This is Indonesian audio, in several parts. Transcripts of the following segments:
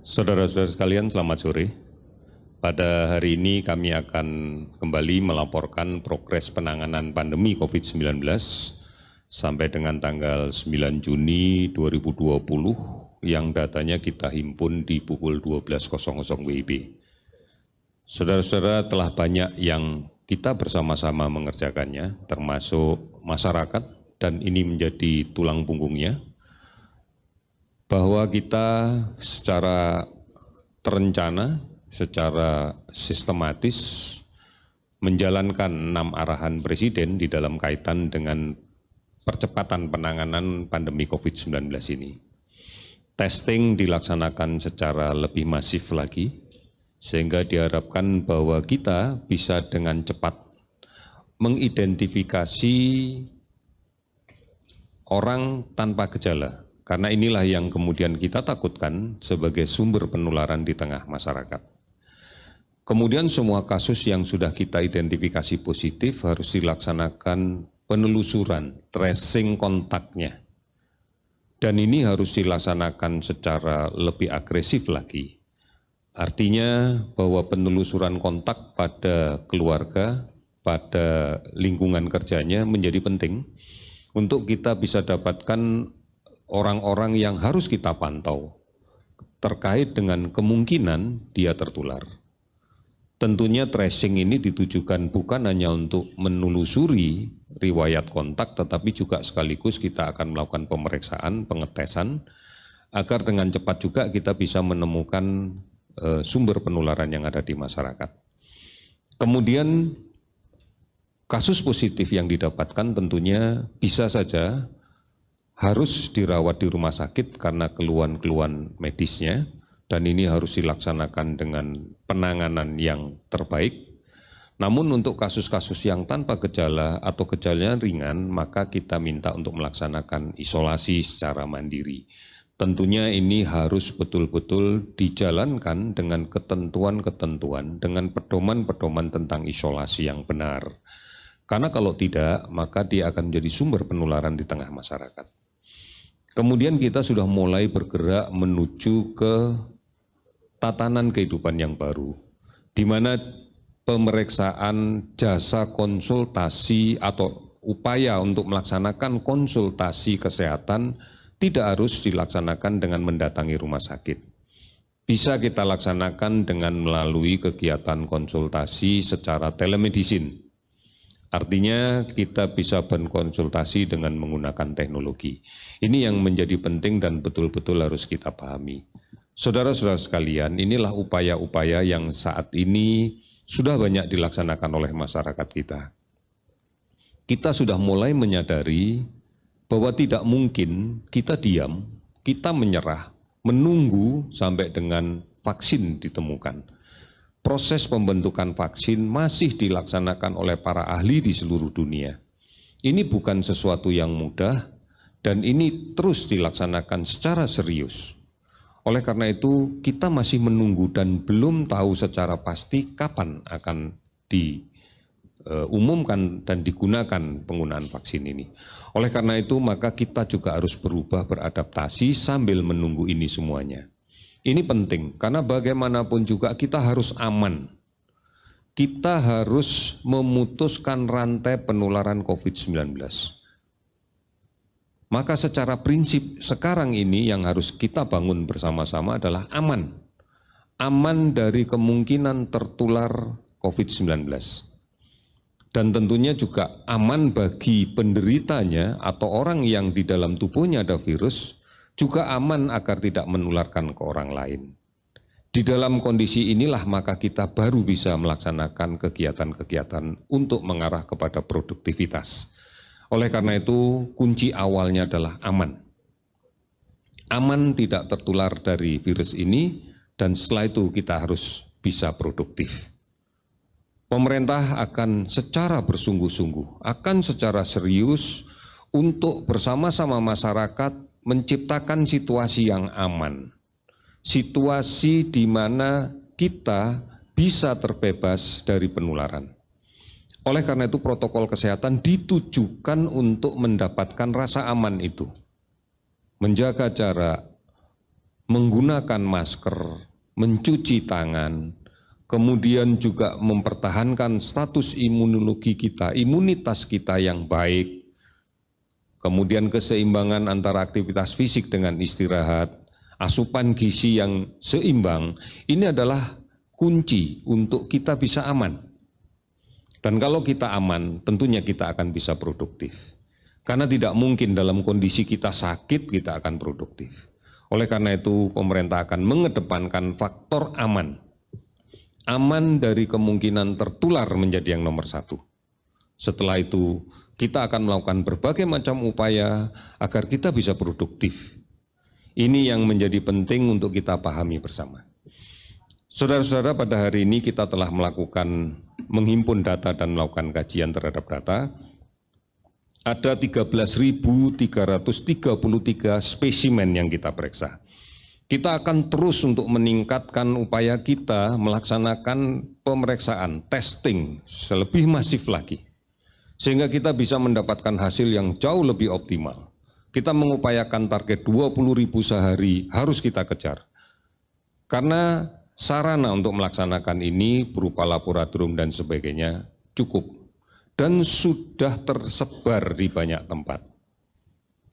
Saudara-saudara sekalian, selamat sore. Pada hari ini kami akan kembali melaporkan progres penanganan pandemi COVID-19 sampai dengan tanggal 9 Juni 2020 yang datanya kita himpun di pukul 12.00 WIB. Saudara-saudara, telah banyak yang kita bersama-sama mengerjakannya, termasuk masyarakat, dan ini menjadi tulang punggungnya, bahwa kita secara terencana, secara sistematis menjalankan 6 arahan Presiden di dalam kaitan dengan percepatan penanganan pandemi COVID-19 ini. Testing dilaksanakan secara lebih masif lagi, sehingga diharapkan bahwa kita bisa dengan cepat mengidentifikasi orang tanpa gejala. Karena inilah yang kemudian kita takutkan sebagai sumber penularan di tengah masyarakat. Kemudian semua kasus yang sudah kita identifikasi positif harus dilaksanakan penelusuran, tracing kontaknya. Dan ini harus dilaksanakan secara lebih agresif lagi. Artinya bahwa penelusuran kontak pada keluarga, pada lingkungan kerjanya menjadi penting untuk kita bisa dapatkan orang-orang yang harus kita pantau terkait dengan kemungkinan dia tertular. Tentunya tracing ini ditujukan bukan hanya untuk menelusuri riwayat kontak, tetapi juga sekaligus kita akan melakukan pemeriksaan, pengetesan, agar dengan cepat juga kita bisa menemukan sumber penularan yang ada di masyarakat. Kemudian kasus positif yang didapatkan tentunya bisa saja harus dirawat di rumah sakit karena keluhan-keluhan medisnya, dan ini harus dilaksanakan dengan penanganan yang terbaik. Namun untuk kasus-kasus yang tanpa gejala atau gejalanya ringan, maka kita minta untuk melaksanakan isolasi secara mandiri. Tentunya ini harus betul-betul dijalankan dengan ketentuan-ketentuan, dengan pedoman-pedoman tentang isolasi yang benar. Karena kalau tidak, maka dia akan menjadi sumber penularan di tengah masyarakat. Kemudian kita sudah mulai bergerak menuju ke tatanan kehidupan yang baru, di mana pemeriksaan jasa konsultasi atau upaya untuk melaksanakan konsultasi kesehatan tidak harus dilaksanakan dengan mendatangi rumah sakit. Bisa kita laksanakan dengan melalui kegiatan konsultasi secara telemedicine. Artinya kita bisa berkonsultasi dengan menggunakan teknologi. Ini yang menjadi penting dan betul-betul harus kita pahami. Saudara-saudara sekalian, inilah upaya-upaya yang saat ini sudah banyak dilaksanakan oleh masyarakat kita. Kita sudah mulai menyadari bahwa tidak mungkin kita diam, kita menyerah, menunggu sampai dengan vaksin ditemukan. Proses pembentukan vaksin masih dilaksanakan oleh para ahli di seluruh dunia. Ini bukan sesuatu yang mudah dan ini terus dilaksanakan secara serius. Oleh karena itu kita masih menunggu dan belum tahu secara pasti kapan akan diumumkan dan digunakan penggunaan vaksin ini. Oleh karena itu maka kita juga harus berubah, beradaptasi sambil menunggu ini semuanya. Ini penting karena bagaimanapun juga kita harus aman. Kita harus memutuskan rantai penularan COVID-19. Maka secara prinsip sekarang ini yang harus kita bangun bersama-sama adalah aman. Aman dari kemungkinan tertular COVID-19. Dan tentunya juga aman bagi penderitanya atau orang yang di dalam tubuhnya ada virus, juga aman agar tidak menularkan ke orang lain. Di dalam kondisi inilah maka kita baru bisa melaksanakan kegiatan-kegiatan untuk mengarah kepada produktivitas. Oleh karena itu, kunci awalnya adalah aman. Aman tidak tertular dari virus ini, dan setelah itu kita harus bisa produktif. Pemerintah akan secara bersungguh-sungguh, akan secara serius untuk bersama-sama masyarakat menciptakan situasi yang aman, situasi di mana kita bisa terbebas dari penularan. Oleh karena itu protokol kesehatan ditujukan untuk mendapatkan rasa aman itu, menjaga jarak, menggunakan masker, mencuci tangan, kemudian juga mempertahankan status imunologi kita, imunitas kita yang baik, kemudian keseimbangan antara aktivitas fisik dengan istirahat, asupan gizi yang seimbang, ini adalah kunci untuk kita bisa aman. Dan kalau kita aman, tentunya kita akan bisa produktif. Karena tidak mungkin dalam kondisi kita sakit, kita akan produktif. Oleh karena itu, pemerintah akan mengedepankan faktor aman. Aman dari kemungkinan tertular menjadi yang nomor satu. Setelah itu, kita akan melakukan berbagai macam upaya agar kita bisa produktif. Ini yang menjadi penting untuk kita pahami bersama. Saudara-saudara, pada hari ini kita telah menghimpun data dan melakukan kajian terhadap data. Ada 13.333 spesimen yang kita periksa. Kita akan terus untuk meningkatkan upaya kita melaksanakan pemeriksaan, testing selebih masif lagi. Sehingga kita bisa mendapatkan hasil yang jauh lebih optimal. Kita mengupayakan target 20.000 sehari harus kita kejar. Karena sarana untuk melaksanakan ini berupa laboratorium dan sebagainya cukup dan sudah tersebar di banyak tempat.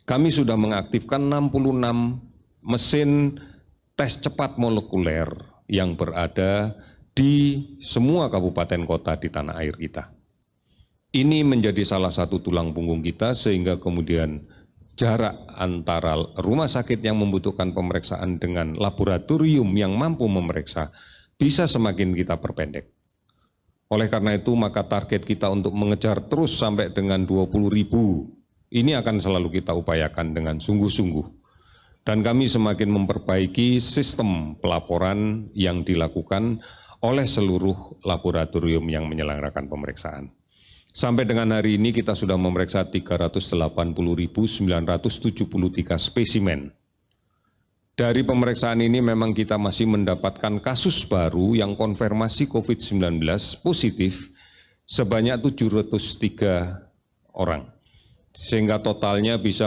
Kami sudah mengaktifkan 66 mesin tes cepat molekuler yang berada di semua kabupaten kota di tanah air kita. Ini menjadi salah satu tulang punggung kita sehingga kemudian jarak antara rumah sakit yang membutuhkan pemeriksaan dengan laboratorium yang mampu memeriksa bisa semakin kita perpendek. Oleh karena itu maka target kita untuk mengejar terus sampai dengan 20.000 ini akan selalu kita upayakan dengan sungguh-sungguh. Dan kami semakin memperbaiki sistem pelaporan yang dilakukan oleh seluruh laboratorium yang menyelenggarakan pemeriksaan. Sampai dengan hari ini kita sudah memeriksa 380.973 spesimen. Dari pemeriksaan ini memang kita masih mendapatkan kasus baru yang konfirmasi COVID-19 positif sebanyak 703 orang. Sehingga totalnya bisa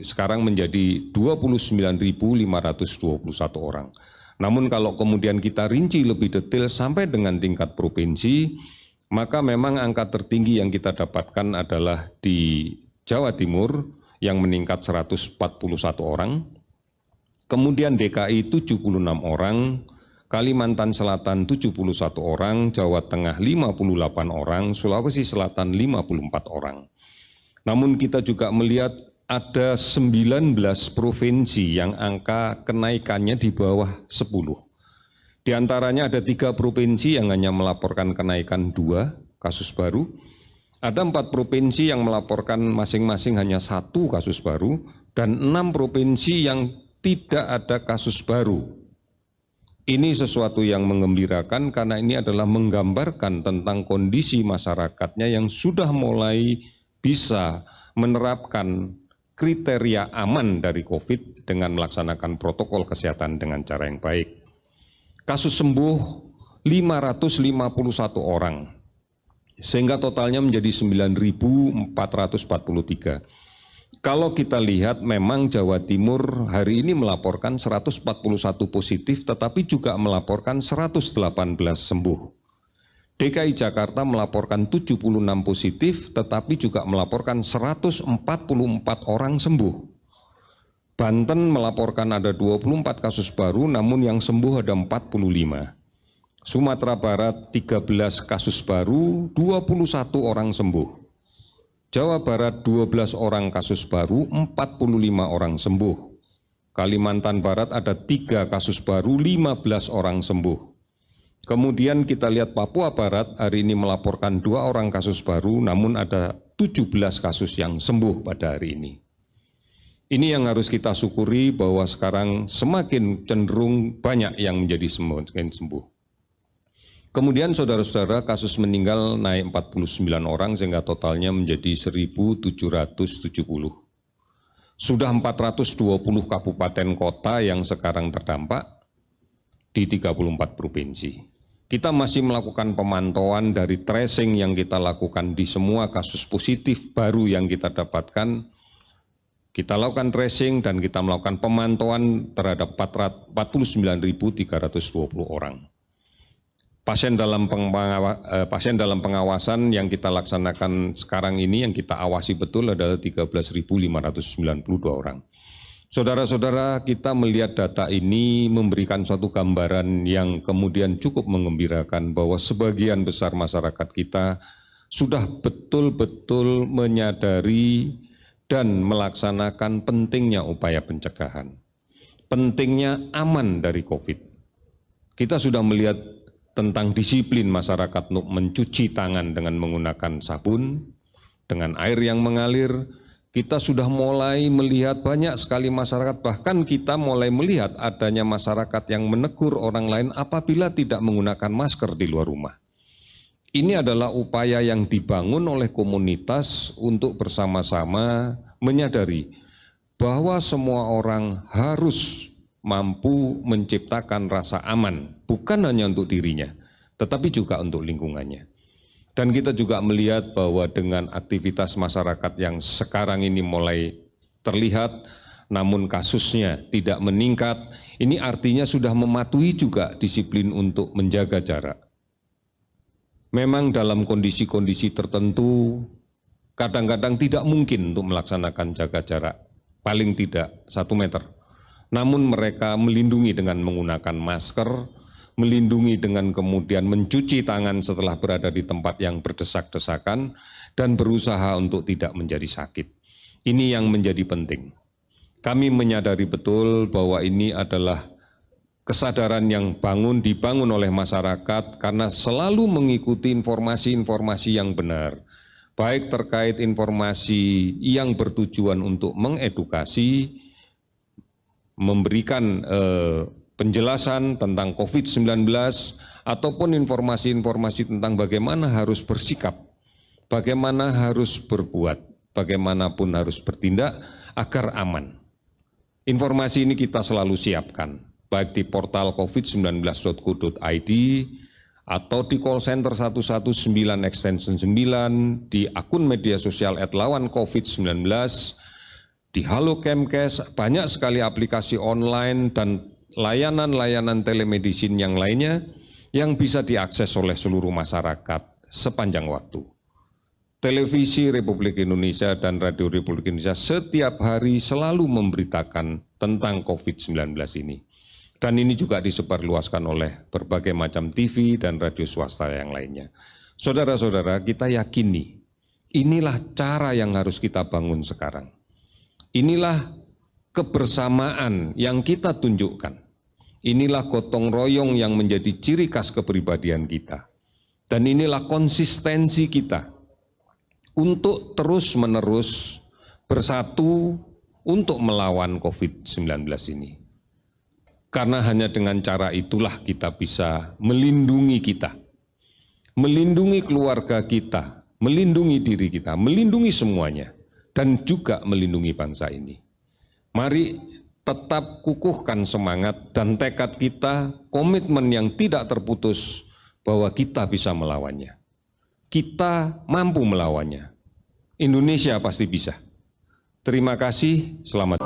sekarang menjadi 29.521 orang. Namun kalau kemudian kita rinci lebih detail sampai dengan tingkat provinsi, maka memang angka tertinggi yang kita dapatkan adalah di Jawa Timur yang meningkat 141 orang, kemudian DKI 76 orang, Kalimantan Selatan 71 orang, Jawa Tengah 58 orang, Sulawesi Selatan 54 orang. Namun kita juga melihat ada 19 provinsi yang angka kenaikannya di bawah 10. Di antaranya ada 3 provinsi yang hanya melaporkan kenaikan 2 kasus baru. Ada 4 provinsi yang melaporkan masing-masing hanya 1 kasus baru. Dan 6 provinsi yang tidak ada kasus baru. Ini sesuatu yang menggembirakan karena ini adalah menggambarkan tentang kondisi masyarakatnya yang sudah mulai bisa menerapkan kriteria aman dari COVID dengan melaksanakan protokol kesehatan dengan cara yang baik. Kasus sembuh 551 orang, sehingga totalnya menjadi 9.443. Kalau kita lihat memang Jawa Timur hari ini melaporkan 141 positif, tetapi juga melaporkan 118 sembuh. DKI Jakarta melaporkan 76 positif, tetapi juga melaporkan 144 orang sembuh. Banten melaporkan ada 24 kasus baru, namun yang sembuh ada 45. Sumatera Barat 13 kasus baru, 21 orang sembuh. Jawa Barat 12 orang kasus baru, 45 orang sembuh. Kalimantan Barat ada 3 kasus baru, 15 orang sembuh. Kemudian kita lihat Papua Barat hari ini melaporkan 2 orang kasus baru, namun ada 17 kasus yang sembuh pada hari ini. Ini yang harus kita syukuri bahwa sekarang semakin cenderung banyak yang menjadi semakin sembuh. Kemudian saudara-saudara kasus meninggal naik 49 orang sehingga totalnya menjadi 1.770. Sudah 420 kabupaten kota yang sekarang terdampak di 34 provinsi. Kita masih melakukan pemantauan dari tracing yang kita lakukan di semua kasus positif baru yang kita dapatkan. Kita lakukan tracing dan kita melakukan pemantauan terhadap 49.320 orang. Pasien dalam pengawasan yang kita laksanakan sekarang ini, yang kita awasi betul adalah 13.592 orang. Saudara-saudara, kita melihat data ini memberikan suatu gambaran yang kemudian cukup menggembirakan bahwa sebagian besar masyarakat kita sudah betul-betul menyadari dan melaksanakan pentingnya upaya pencegahan, pentingnya aman dari COVID. Kita sudah melihat tentang disiplin masyarakat untuk mencuci tangan dengan menggunakan sabun, dengan air yang mengalir. Kita sudah mulai melihat banyak sekali masyarakat, bahkan kita mulai melihat adanya masyarakat yang menegur orang lain apabila tidak menggunakan masker di luar rumah. Ini adalah upaya yang dibangun oleh komunitas untuk bersama-sama menyadari bahwa semua orang harus mampu menciptakan rasa aman, bukan hanya untuk dirinya, tetapi juga untuk lingkungannya. Dan kita juga melihat bahwa dengan aktivitas masyarakat yang sekarang ini mulai terlihat, namun kasusnya tidak meningkat, ini artinya sudah mematuhi juga disiplin untuk menjaga jarak. Memang dalam kondisi-kondisi tertentu, kadang-kadang tidak mungkin untuk melaksanakan jaga jarak, paling tidak 1 meter. Namun mereka melindungi dengan menggunakan masker, melindungi dengan kemudian mencuci tangan setelah berada di tempat yang berdesak-desakan, dan berusaha untuk tidak menjadi sakit. Ini yang menjadi penting. Kami menyadari betul bahwa ini adalah kesadaran yang dibangun oleh masyarakat karena selalu mengikuti informasi-informasi yang benar, baik terkait informasi yang bertujuan untuk mengedukasi, memberikan penjelasan tentang COVID-19, ataupun informasi-informasi tentang bagaimana harus bersikap, bagaimana harus berbuat, bagaimanapun harus bertindak agar aman. Informasi ini kita selalu siapkan, baik di portal covid19.go.id atau di call center 119 extension 9, di akun media sosial @lawancovid19, di Halo Kemkes, banyak sekali aplikasi online dan layanan-layanan telemedicine yang lainnya yang bisa diakses oleh seluruh masyarakat sepanjang waktu. Televisi Republik Indonesia dan Radio Republik Indonesia setiap hari selalu memberitakan tentang COVID-19 ini. Dan ini juga disebarluaskan oleh berbagai macam TV dan radio swasta yang lainnya. Saudara-saudara, kita yakini inilah cara yang harus kita bangun sekarang. Inilah kebersamaan yang kita tunjukkan. Inilah gotong royong yang menjadi ciri khas kepribadian kita. Dan inilah konsistensi kita untuk terus-menerus bersatu untuk melawan COVID-19 ini. Karena hanya dengan cara itulah kita bisa melindungi kita, melindungi keluarga kita, melindungi diri kita, melindungi semuanya, dan juga melindungi bangsa ini. Mari tetap kukuhkan semangat dan tekad kita, komitmen yang tidak terputus bahwa kita bisa melawannya. Kita mampu melawannya. Indonesia pasti bisa. Terima kasih, selamat.